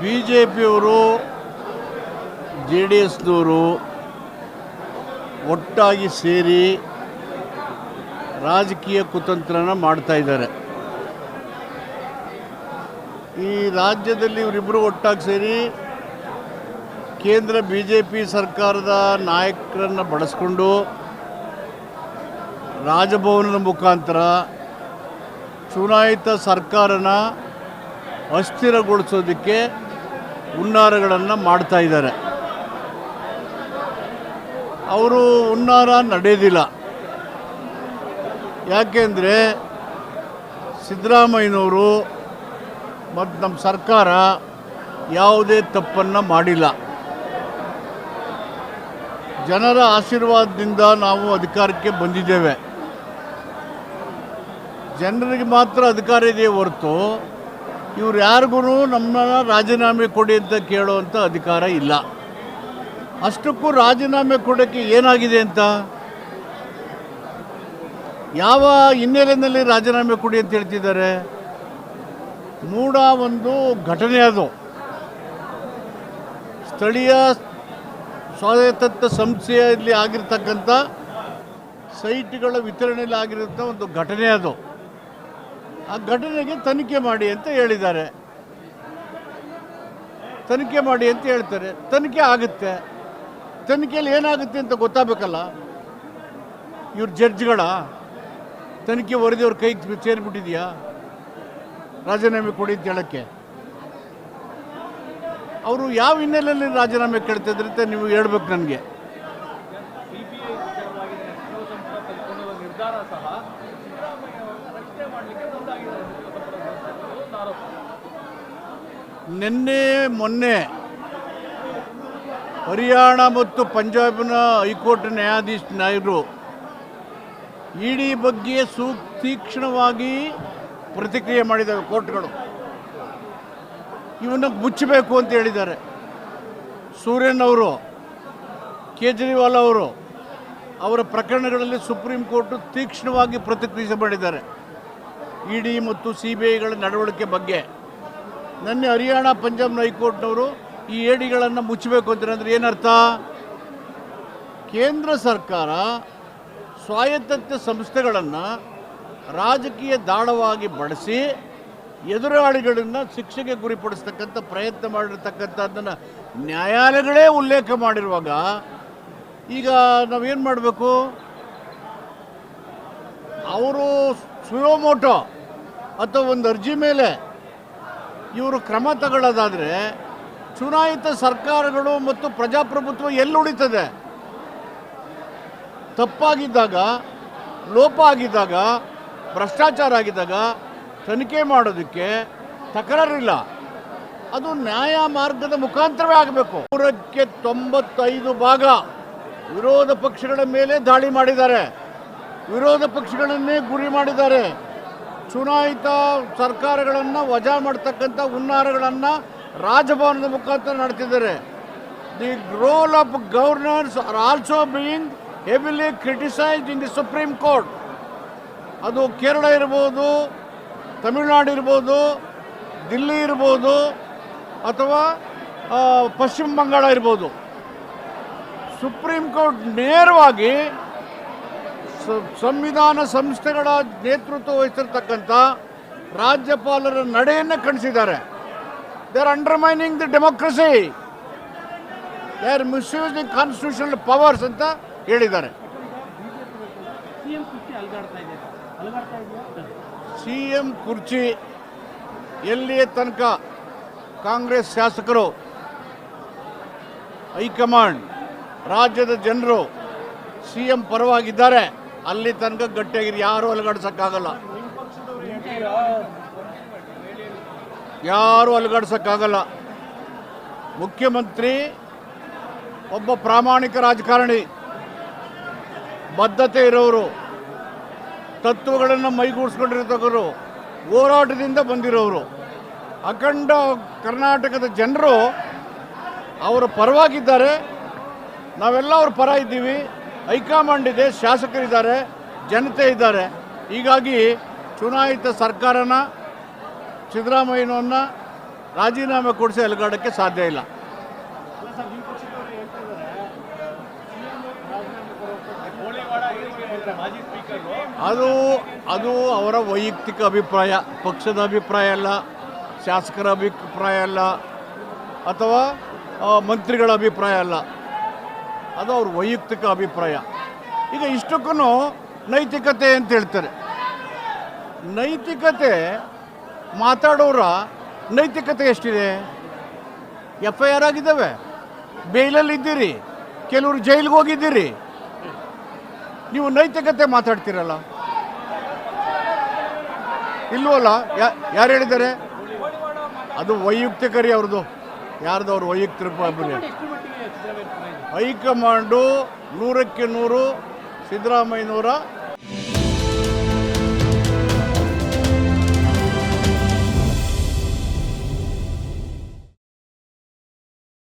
ಬಿಜೆಪಿಯವರು JDSನವರು ಒಟ್ಟಾಗಿ ಸೇರಿ ರಾಜಕೀಯ ಕುತಂತ್ರನ ಮಾಡ್ತಾ ಇದ್ದಾರೆ. ಈ ರಾಜ್ಯದಲ್ಲಿ ಇವರಿಬ್ಬರು ಒಟ್ಟಾಗಿ ಸೇರಿ ಕೇಂದ್ರ BJP ಸರ್ಕಾರದ ನಾಯಕರನ್ನು ಬಳಸ್ಕೊಂಡು ರಾಜಭವನದ ಮುಖಾಂತರ ಚುನಾಯಿತ ಸರ್ಕಾರನ ಅಸ್ಥಿರಗೊಳಿಸೋದಕ್ಕೆ ಹುನ್ನಾರಗಳನ್ನು ಮಾಡ್ತಾ ಇದ್ದಾರೆ. ಅವರು ಹುನ್ನಾರ ನಡೆಯೋದಿಲ್ಲ. ಯಾಕೆಂದರೆ ಸಿದ್ದರಾಮಯ್ಯನವರು ಮತ್ತು ನಮ್ಮ ಸರ್ಕಾರ ಯಾವುದೇ ತಪ್ಪನ್ನು ಮಾಡಿಲ್ಲ. ಜನರ ಆಶೀರ್ವಾದದಿಂದ ನಾವು ಅಧಿಕಾರಕ್ಕೆ ಬಂದಿದ್ದೇವೆ. ಜನರಿಗೆ ಮಾತ್ರ ಅಧಿಕಾರ ಇದೆಯೇ ಹೊರತು ಇವ್ರು ಯಾರಿಗೂ ನಮ್ಮನ್ನ ರಾಜೀನಾಮೆ ಕೊಡಿ ಅಂತ ಕೇಳುವಂಥ ಅಧಿಕಾರ ಇಲ್ಲ. ಅಷ್ಟಕ್ಕೂ ರಾಜೀನಾಮೆ ಕೊಡೋಕ್ಕೆ ಏನಾಗಿದೆ ಅಂತ, ಯಾವ ಹಿನ್ನೆಲೆಯಲ್ಲಿ ರಾಜೀನಾಮೆ ಕೊಡಿ ಅಂತ ಹೇಳ್ತಿದ್ದಾರೆ? ಮೂಡ ಒಂದು ಘಟನೆ. ಅದು ಸ್ಥಳೀಯ ಸ್ವಾಯತ್ತ ಸಂಸ್ಥೆಯಲ್ಲಿ ಆಗಿರ್ತಕ್ಕಂಥ ಸೈಟ್ಗಳ ವಿತರಣೆಯಲ್ಲಿ ಆಗಿರುವಂಥ ಒಂದು ಘಟನೆ. ಅದು ಆ ಘಟನೆಗೆ ತನಿಖೆ ಮಾಡಿ ಅಂತ ಹೇಳಿದ್ದಾರೆ. ತನಿಖೆ ಮಾಡಿ ಅಂತ ಹೇಳ್ತಾರೆ. ತನಿಖೆ ಆಗುತ್ತೆ. ತನಿಖೆಯಲ್ಲಿ ಏನಾಗುತ್ತೆ ಅಂತ ಗೊತ್ತಾಗಬೇಕಲ್ಲ. ಇವ್ರ ಜಡ್ಜ್ಗಳ ತನಿಖೆ ವರದಿಯವ್ರ ಕೈಗೆ ಸೇರಿಬಿಟ್ಟಿದೆಯಾ ರಾಜೀನಾಮೆ ಕೊಡಿ ಅಂತ ಹೇಳೋಕ್ಕೆ? ಅವರು ಯಾವ ಹಿನ್ನೆಲೆಯಲ್ಲಿ ರಾಜೀನಾಮೆ ಕೇಳ್ತಿದ್ರೆ ಅಂತ ನೀವು ಹೇಳ್ಬೇಕು ನನಗೆ. ಮೊನ್ನೆ ಹರಿಯಾಣ ಮತ್ತು ಪಂಜಾಬ್ನ ಹೈಕೋರ್ಟ್ ನ್ಯಾಯಾಧೀಶರು ಇಡಿ ಬಗ್ಗೆ ತೀಕ್ಷ್ಣವಾಗಿ ಪ್ರತಿಕ್ರಿಯೆ ಮಾಡಿದ್ದಾವೆ. ಕೋರ್ಟ್ಗಳು ಇವನ್ನ ಮುಚ್ಚಬೇಕು ಅಂತ ಹೇಳಿದ್ದಾರೆ. ಸೂರ್ಯನ್ ಅವರು, ಕೇಜ್ರಿವಾಲ್ ಅವರು, ಅವರ ಪ್ರಕರಣಗಳಲ್ಲಿ ಸುಪ್ರೀಂ ಕೋರ್ಟ್ ತೀಕ್ಷ್ಣವಾಗಿ ಪ್ರತಿಕ್ರಿಯೆ ಮಾಡಿದ್ದಾರೆ ಇಡಿ ಮತ್ತು CBIಗಳ ನಡವಳಿಕೆ ಬಗ್ಗೆ. ನಿನ್ನೆ ಹರಿಯಾಣ ಪಂಜಾಬ್ನ ಹೈಕೋರ್ಟ್ನವರು ಈ ಏಡಿಗಳನ್ನು ಮುಚ್ಚಬೇಕು ಅಂತಾರೆ. ಏನರ್ಥ? ಕೇಂದ್ರ ಸರ್ಕಾರ ಸ್ವಾಯತ್ತ ಸಂಸ್ಥೆಗಳನ್ನು ರಾಜಕೀಯ ದಾಳವಾಗಿ ಬಳಸಿ ಎದುರಾಳಿಗಳನ್ನು ಶಿಕ್ಷೆಗೆ ಗುರಿಪಡಿಸ್ತಕ್ಕಂಥ ಪ್ರಯತ್ನ ಮಾಡಿರ್ತಕ್ಕಂಥದ್ದನ್ನು ನ್ಯಾಯಾಲಯಗಳೇ ಉಲ್ಲೇಖ ಮಾಡಿರುವಾಗ ಈಗ ನಾವೇನು ಮಾಡಬೇಕು? ಅವರು ಸುಯೋಮೋಟೋ ಅಥವಾ ಒಂದು ಅರ್ಜಿ ಮೇಲೆ ಇವರು ಕ್ರಮ ತಗೊಳ್ಳೋದಾದರೆ ಚುನಾಯಿತ ಸರ್ಕಾರಗಳು ಮತ್ತು ಪ್ರಜಾಪ್ರಭುತ್ವ ಎಲ್ಲಿ ಉಳಿತದೆ? ತಪ್ಪಾಗಿದ್ದಾಗ, ಲೋಪ ಆಗಿದ್ದಾಗ, ಭ್ರಷ್ಟಾಚಾರ ಆಗಿದ್ದಾಗ ತನಿಖೆ ಮಾಡೋದಕ್ಕೆ ತಕರಾರಿಲ್ಲ. ಅದು ನ್ಯಾಯ ಮಾರ್ಗದ ಮುಖಾಂತರವೇ ಆಗಬೇಕು. 195 ಭಾಗ ವಿರೋಧ ಪಕ್ಷಗಳ ಮೇಲೆ ದಾಳಿ ಮಾಡಿದ್ದಾರೆ. ವಿರೋಧ ಪಕ್ಷಗಳನ್ನೇ ಗುರಿ ಮಾಡಿದ್ದಾರೆ. ಚುನಾಯಿತ ಸರ್ಕಾರಗಳನ್ನು ವಜಾ ಮಾಡ್ತಕ್ಕಂಥ ಹುನ್ನಾರಗಳನ್ನು ರಾಜಭವನದ ಮುಖಾಂತರ ನಡೆತಿದ್ದಾರೆ. The role of governors are also being heavily criticised in the Supreme Court. ಅದು ಕೇರಳ ಇರ್ಬೋದು, ತಮಿಳುನಾಡು ಇರ್ಬೋದು, ದಿಲ್ಲಿ ಇರ್ಬೋದು, ಅಥವಾ ಪಶ್ಚಿಮ ಬಂಗಾಳ ಇರ್ಬೋದು. ಸುಪ್ರೀಂ ಕೋರ್ಟ್ ನೇರವಾಗಿ ಸಂವಿಧಾನ ಸಂಸ್ಥೆಗಳ ನೇತೃತ್ವ ವಹಿಸಿರ್ತಕ್ಕಂಥ ರಾಜ್ಯಪಾಲರ ನಡೆಯನ್ನು ಖಂಡಿಸಿದ್ದಾರೆ. They are undermining the democracy, they are misusing constitutional powers ಅಂತ ಹೇಳಿದ್ದಾರೆ. CM ಕುರ್ಚಿ ಎಲ್ಲಿಯ ತನಕ ಕಾಂಗ್ರೆಸ್ ಶಾಸಕರು, ಹೈಕಮಾಂಡ್, ರಾಜ್ಯದ ಜನರು CM ಪರವಾಗಿದ್ದಾರೆ, ಅಲ್ಲಿ ತನಕ ಗಟ್ಟಿಯಾಗಿರಿ. ಯಾರು ಅಲುಗಾಡ್ಸೋಕ್ಕಾಗಲ್ಲ. ಯಾರು ಅಲುಗಾಡ್ಸೋಕ್ಕಾಗಲ್ಲ. ಮುಖ್ಯಮಂತ್ರಿ ಒಬ್ಬ ಪ್ರಾಮಾಣಿಕ ರಾಜಕಾರಣಿ, ಬದ್ಧತೆ ಇರೋರು, ತತ್ವಗಳನ್ನು ಮೈಗೂಡಿಸ್ಕೊಂಡಿರ್ತಕ್ಕವರು, ಹೋರಾಟದಿಂದ ಬಂದಿರೋರು. ಅಖಂಡ ಕರ್ನಾಟಕದ ಜನರು ಅವರ ಪರವಾಗಿದ್ದಾರೆ. ನಾವೆಲ್ಲ ಅವ್ರ ಪರ ಇದ್ದೀವಿ. ಹೈಕಮಾಂಡ್ ಇದೆ, ಶಾಸಕರಿದ್ದಾರೆ, ಜನತೆ ಇದ್ದಾರೆ. ಹೀಗಾಗಿ ಚುನಾಯಿತ ಸರ್ಕಾರನ, ಸಿದ್ದರಾಮಯ್ಯನವನ್ನ ರಾಜೀನಾಮೆ ಕೊಡಿಸಿ ಅಲುಗಾಡೋಕ್ಕೆ ಸಾಧ್ಯ ಇಲ್ಲ. ಅದು ಅವರ ವೈಯಕ್ತಿಕ ಅಭಿಪ್ರಾಯ, ಪಕ್ಷದ ಅಭಿಪ್ರಾಯ ಅಲ್ಲ, ಶಾಸಕರ ಅಭಿಪ್ರಾಯ ಅಲ್ಲ, ಅಥವಾ ಮಂತ್ರಿಗಳ ಅಭಿಪ್ರಾಯ ಅಲ್ಲ. ಅದು ಅವ್ರ ವೈಯಕ್ತಿಕ ಅಭಿಪ್ರಾಯ. ಈಗ ಇಷ್ಟಕ್ಕೂ ನೈತಿಕತೆ ಅಂತ ಹೇಳ್ತಾರೆ. ನೈತಿಕತೆ ಮಾತಾಡೋರ ನೈತಿಕತೆ ಎಷ್ಟಿದೆ? FIR ಆಗಿದ್ದಾವೆ, ಬೇಲಲ್ಲಿ ಇದ್ದೀರಿ, ಕೆಲವರು ಜೈಲಿಗೆ ಹೋಗಿದ್ದೀರಿ, ನೀವು ನೈತಿಕತೆ ಮಾತಾಡ್ತೀರಲ್ಲ, ಇಲ್ವಲ್ಲ? ಯಾರು ಹೇಳಿದ್ದಾರೆ? ಅದು ವೈಯಕ್ತಿಕ ರೀ ಅವ್ರದ್ದು, ಯಾರ್ದು ಅವ್ರ ವೈಯಕ್ತಿಕ ಹೈಕಮಾಂಡು 100ಕ್ಕೆ 100 ಸಿದ್ದರಾಮಯ್ಯನವರ